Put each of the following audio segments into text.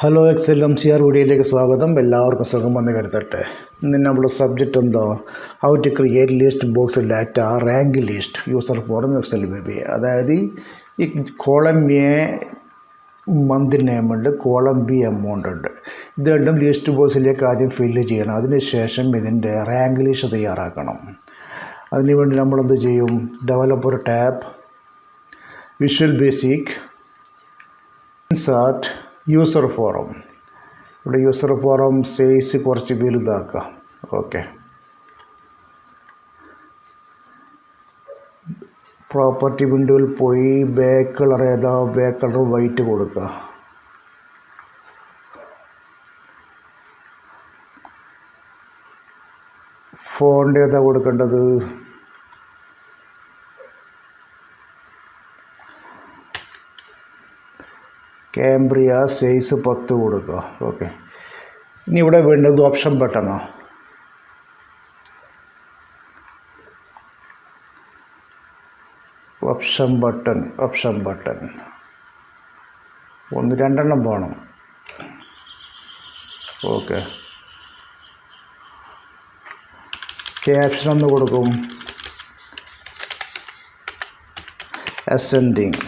Hello ExcelMcr വീഡിയോയിലേക്ക് സ്വാഗതം. എല്ലാവർക്കും സുഖം വന്ന് കരുതട്ടെ. ഇന്ന് നമ്മുടെ സബ്ജക്റ്റ് എന്താ? How to create list box data rank list user form ExcelMcr. അതായത് ഈ കോളം എ മന്ത് നെയിം ഉണ്ട്, കോളം ബി എമൗണ്ട് ഉണ്ട്. ഇത് രണ്ടും ലിസ്റ്റ് ബോക്സിലേക്ക് ആദ്യം ഫില്ല് ചെയ്യണം. അതിനുശേഷം ഇതിൻ്റെ റാങ്ക് ലിസ്റ്റ് തയ്യാറാക്കണം. അതിനുവേണ്ടി നമ്മളെന്ത് ചെയ്യും? Developer tab, visual basic, insert, user forum. ഇവിടെ യൂസർ ഫോറം സൈസ് കുറച്ച് വലുതാക്കാം. ഓക്കെ, പ്രോപ്പർട്ടി വിൻഡോയിൽ പോയി ബാക്ക് കളർ ഏതാ? ബാക്ക് കളർ വൈറ്റ് കൊടുക്കുക. ഫോണ്ട് ഏതാ കൊടുക്കേണ്ടത്? കാംബ്രിയ, സൈസ് 10 കൊടുക്കുക. ഓക്കെ, ഇനി ഇവിടെ വേണ്ടത് ഓപ്ഷൻ ബട്ടണോ? ഓപ്ഷൻ ബട്ടൺ 1-2 വേണം. ഓക്കെ, ക്യാപ്ഷൻ ഒന്ന് കൊടുക്കും. അസെൻഡിങ്.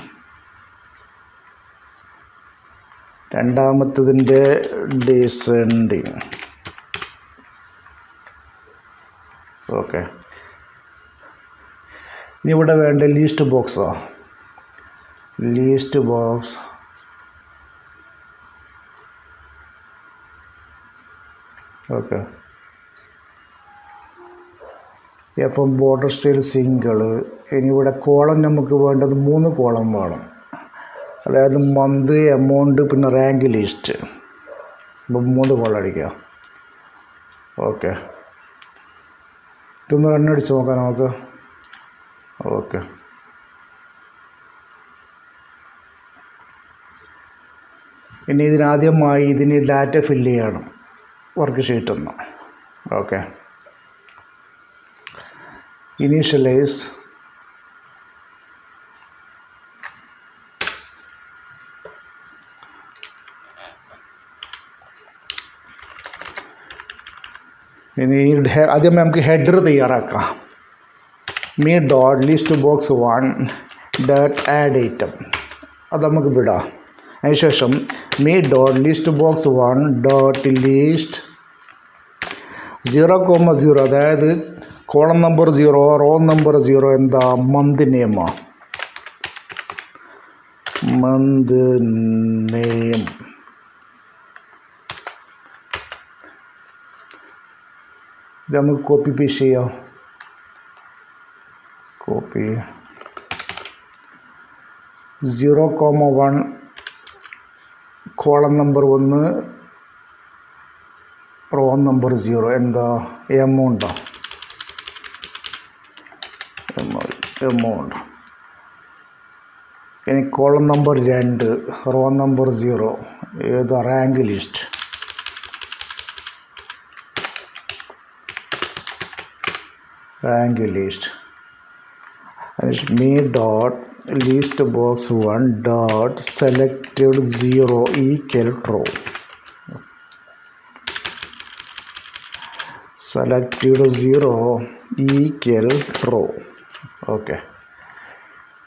രണ്ടാമത്തതിൻ്റെ ഡിസെൻഡിങ്. ഓക്കെ, ഇനി ഇവിടെ വേണ്ട ലിസ്റ്റ് ബോക്സോ? List box okay. അപ്പം ബോർഡർ സ്റ്റൈൽ സിംഗിൾ. ഇനി ഇവിടെ കോളം നമുക്ക് വേണ്ടത് 3 കോളം വേണം. അതായത് മന്ത്, എമൗണ്ട്, പിന്നെ റാങ്ക് ലിസ്റ്റ്. അപ്പം 3 കോളം അടിക്കുക. ഓക്കെ, ഇതൊന്ന് റണ്ണടിച്ച് നോക്കാം നമുക്ക്. ഓക്കെ, ഇനി ഇതിനാദ്യമായി ഇതിന് ഡാറ്റ ഫില്ല് ചെയ്യണം, വർക്ക് ഷീറ്റൊന്ന്. Okay, initialise. ഇനി ആദ്യം നമുക്ക് ഹെഡർ തയ്യാറാക്കാം. Me dot list box 1 dot add item, അത് നമുക്ക് വിടാം. അതിനുശേഷം me dot list box 1 dot list 0,0, അതായത് കോളം നമ്പർ 0, റോ നമ്പർ 0. എന്താ? മന്ത് നെയിമോ? Month name. ഇത് നമുക്ക് കോപ്പി പേസ്റ്റ് ചെയ്യാം. Copy 0,1 column number 1, row number 0. എന്താ? എമൗണ്ടോ? എമൗണ്ട്. ഇനി കോളം നമ്പർ 2, റോ നമ്പർ 0. ഏതാ? Rank list. Rank list. Me dot list box 1 dot selected 0 equal true. Selected 0 equal true. Okay,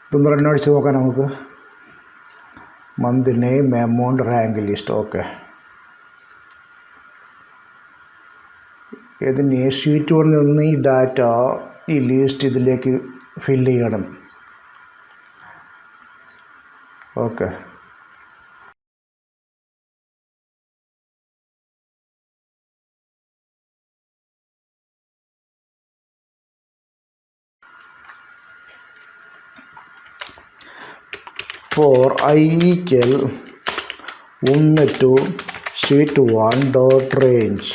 ഇതൊന്ന് റണ്ണടിച്ച് നോക്കാം നമുക്ക്. Month name, amount, rank list. Okay, ഇതിന് sheet 1 നിന്ന് ഈ ഡാറ്റ, ഈ ലിസ്റ്റ് ഇതിലേക്ക് ഫില്ല് ചെയ്യണം. Okay, for I equal 1 to sheet 1 dot range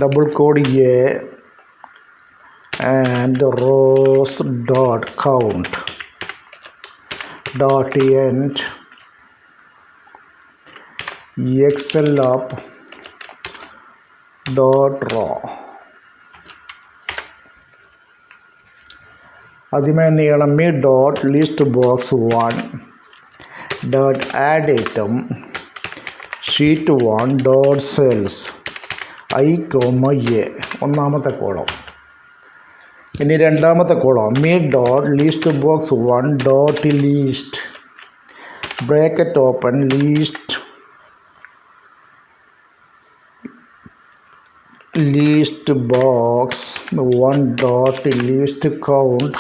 double quote A and rows dot count dot end ExcelUp dot raw. ആദ്യമായി നീളം me dot list box 1 dot add item sheet 1 dot cells I comma A ഒന്നാമത്തെ column. ഇനി രണ്ടാമത്തെ column me dot list box 1 dot list bracket open list box 1 dot list count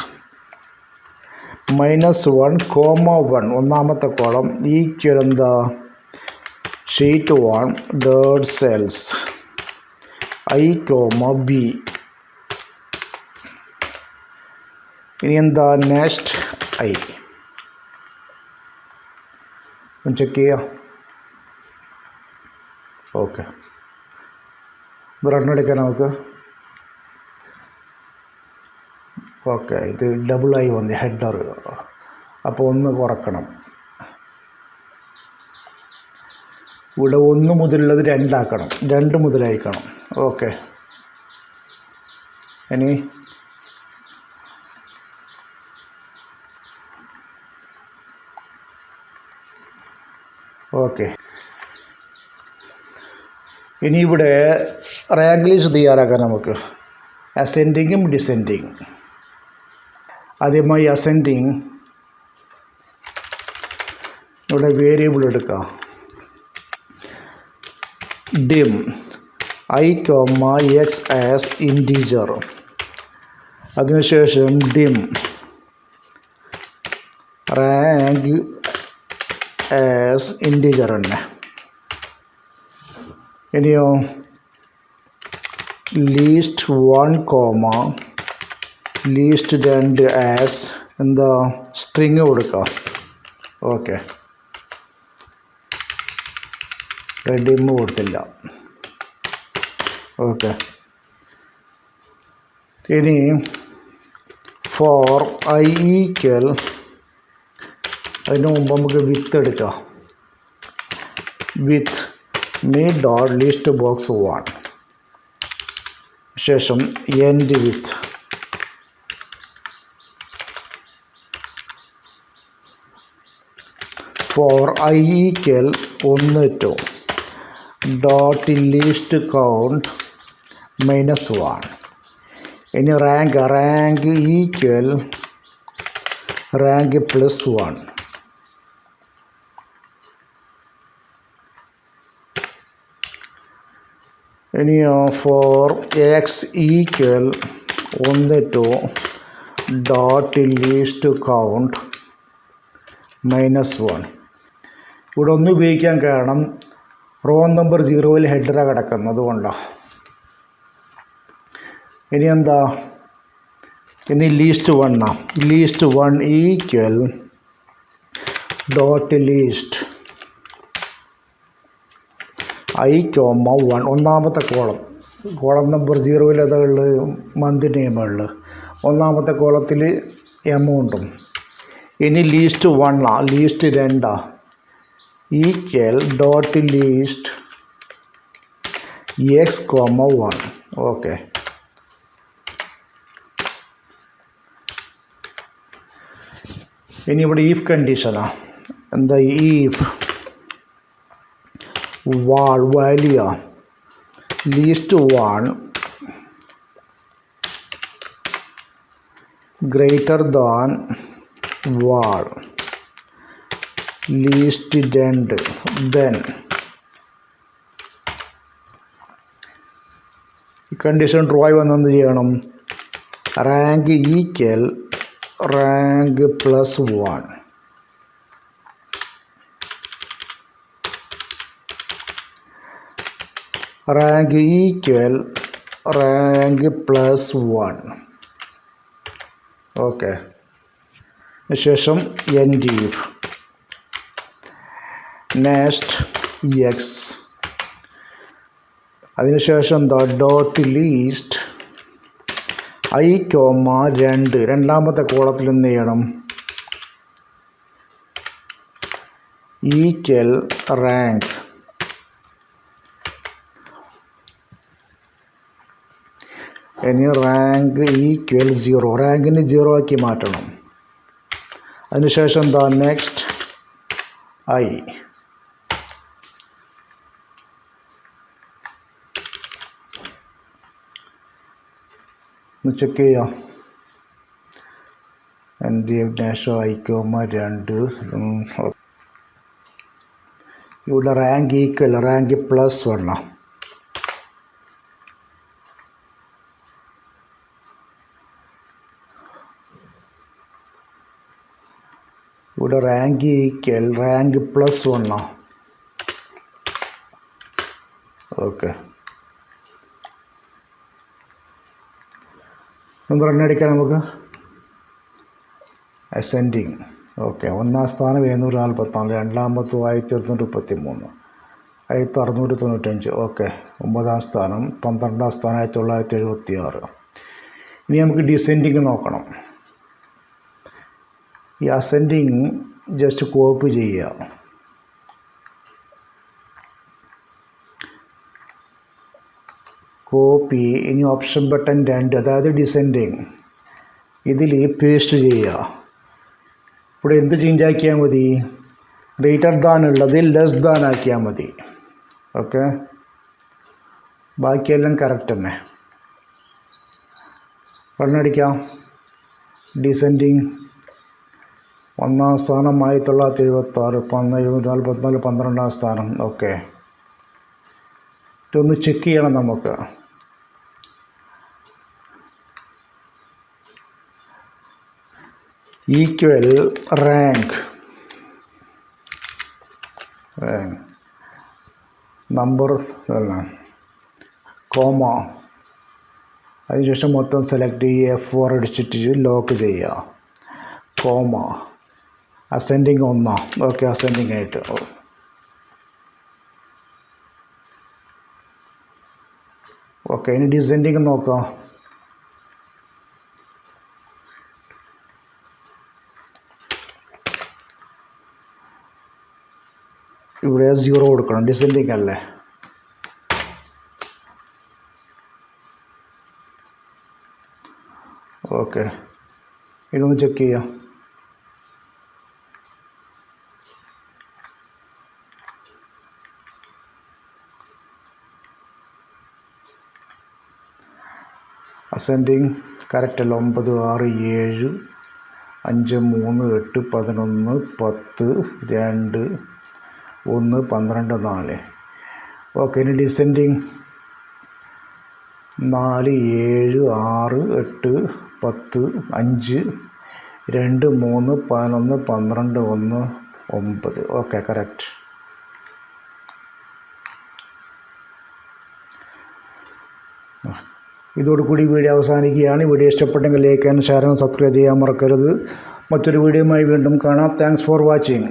-1 comma 1 ഒന്നാമത്തെ column equal എന്താ sheet 1 dot cells I comma B. ഇനി എന്താ next I check ചെയ്യാം. Okay, റണ്ണെടുക്കാൻ നമുക്ക്. Okay, ഇത് ഡബിളായി വന്നു ഹെഡർ, അപ്പോൾ ഒന്ന് കുറക്കണം. ഇവിടെ 1 മുതലുള്ളത് 2 ആക്കണം, 2 മുതലായിരിക്കണം. ഓക്കെ, ഇനി ഓക്കെ, ഇനി ഇവിടെ റാങ്ക് ലിസ്റ്റ് തയ്യാറാക്കാൻ നമുക്ക് അസെൻഡിങ്ങും ഡിസെൻഡിങ്. ആദ്യമായി അസെൻഡിങ്, ഇവിടെ വേരിയബിൾ എടുക്കാം. dim I comma X as integer. അതിനുശേഷം dim റാങ്ക് ആസ് ഇൻറ്റീജർ തന്നെ. ഇനിയോ ലിസ്റ്റ് 1 കോമ ലിസ്റ്റ് 2 ആസ് എന്താ സ്ട്രിങ് കൊടുക്കുക. ഓക്കെ, ഡിം കൊടുത്തില്ല. ഓക്കെ, ഇനി ഫോർ ഐ ഈക്വൽ, അതിന് മുമ്പ് നമുക്ക് വിത്ത് എടുക്കാം. With me dot list box 1 ശേഷം end with for I equal 1 to dot list count -1. ഇനി റാങ്ക് ഈക്വൽ റാങ്ക് +1. ഇനിയോ four X equal 1 to dot list count -1. ഇവിടെ ഒന്ന് ഉപയോഗിക്കാൻ കാരണം റോ നമ്പർ 0 ഹെഡറാണ് കിടക്കുന്നത്, കൊണ്ടാണ്. ഇനി എന്താ, ഇനി list 1 equal dot list I comma 1 ഒന്നാമത്തെ കോളം നമ്പർ 0 അതുള്ള മന്ത് നെയിമുകളിൽ ഒന്നാമത്തെ കോളത്തിൽ എമൗണ്ടും. ഇനി list 1 list 2 equal dot list X comma 1. Okay, ഇനി ഇവിടെ ഈഫ് കണ്ടീഷനാണ്. എന്താ if value list 1 greater than wall list 2 then condition true ആയി വന്നെന്ത് ചെയ്യണം, rank equal rank +1. Rank equal rank +1. Okay, ശേഷം എൻഡ് ഈഫ് നെക്സ്റ്റ് എക്സ്. അതിനുശേഷം എന്താ ഡോട്ട് ലിസ്റ്റ് ഐ കോമ 2 രണ്ടാമത്തെ കോളത്തിൽ എന്ത് ചെയ്യണം, ഈക്വൽ റാങ്ക്. ഇനി റാങ്ക് ഈക്വൽ 0, റാങ്കിന് 0 ആക്കി മാറ്റണം. അതിനുശേഷം എന്താ നെക്സ്റ്റ് ഐ ഒന്ന് ചെക്ക് ചെയ്യാം. -i, 2 ഇവിടെ റാങ്ക് ഈക്വൽ റാങ്ക് +1. ഇവിടെ റാങ്ക് ഈക്വൽ റാങ്ക് +1. ഓക്കെ, ഒന്ന് റണ്ണടിക്കാം നമുക്ക്. അസെൻഡിങ്. ഓക്കെ, 1-ാം സ്ഥാനം 744, 2-ാമത്തെ 1133, 1695. ഓക്കെ, 9-ാം സ്ഥാനം 12-ാം സ്ഥാനം 1976. ഇനി നമുക്ക് ഡിസെൻഡിങ് നോക്കണം. ഈ അസെൻഡിങ് ജസ്റ്റ് കോപ്പി ചെയ്യുക. കോപ്പി. ഇനി ഓപ്ഷൻ ബട്ടൺ 2, അതായത് ഡിസെൻഡിങ്, ഇതിൽ പേസ്റ്റ് ചെയ്യുക. ഇവിടെ എന്ത് ചേഞ്ച് ആക്കിയാൽ മതി? ഗ്രേറ്റർ ദാൻ ഉള്ളത് ലെസ് ദാൻ ആക്കിയാൽ മതി. ഓക്കെ, ബാക്കിയെല്ലാം കറക്റ്റ് തന്നെ. റണ്ണടിക്കാം. ഡിസെൻഡിങ് 1-ാം സ്ഥാനം 1976, 1744, 12-ാം സ്ഥാനം. ഓക്കെ, ഇതൊന്ന് ചെക്ക് ചെയ്യണം നമുക്ക്. ഈക്വൽ റാങ്ക് നമ്പർ കോമ, അതിനുശേഷം മൊത്തം സെലക്ട് ചെയ്യുക. F4 അടിച്ചിട്ട് ലോക്ക് ചെയ്യുക. കോമ. അസെൻഡിങ് 1. ഓക്കെ, അസെൻഡിങ് ആയിട്ട്. ഓക്കെ, ഇനി ഡിസെൻഡിങ് നോക്കാം. ഇവിടെ 0 കൊടുക്കണം, ഡിസെൻഡിങ് അല്ലേ. ഓക്കെ, ഇതൊന്ന് ചെക്ക് ചെയ്യാം. അസെൻഡിങ് കറക്റ്റ് അല്ല. 9, 6, 7, 5, 3, 8, 11, 10, 2, 1, 12, 4. ഓക്കെ, ഇനി ഡിസെൻഡിങ് 4, 7, 6, 8, 10, 5, 2, 3, 11, 12, 1, 9. Okay, correct. ഇതോടുകൂടി വീഡിയോ അവസാനിക്കുകയാണ്. വീഡിയോ ഇഷ്ടപ്പെട്ടെങ്കിൽ like and share and subscribe ചെയ്യാൻ മറക്കരുത്. മറ്റൊരു വീഡിയോയുമായി വീണ്ടും കാണാം. Thanks for watching.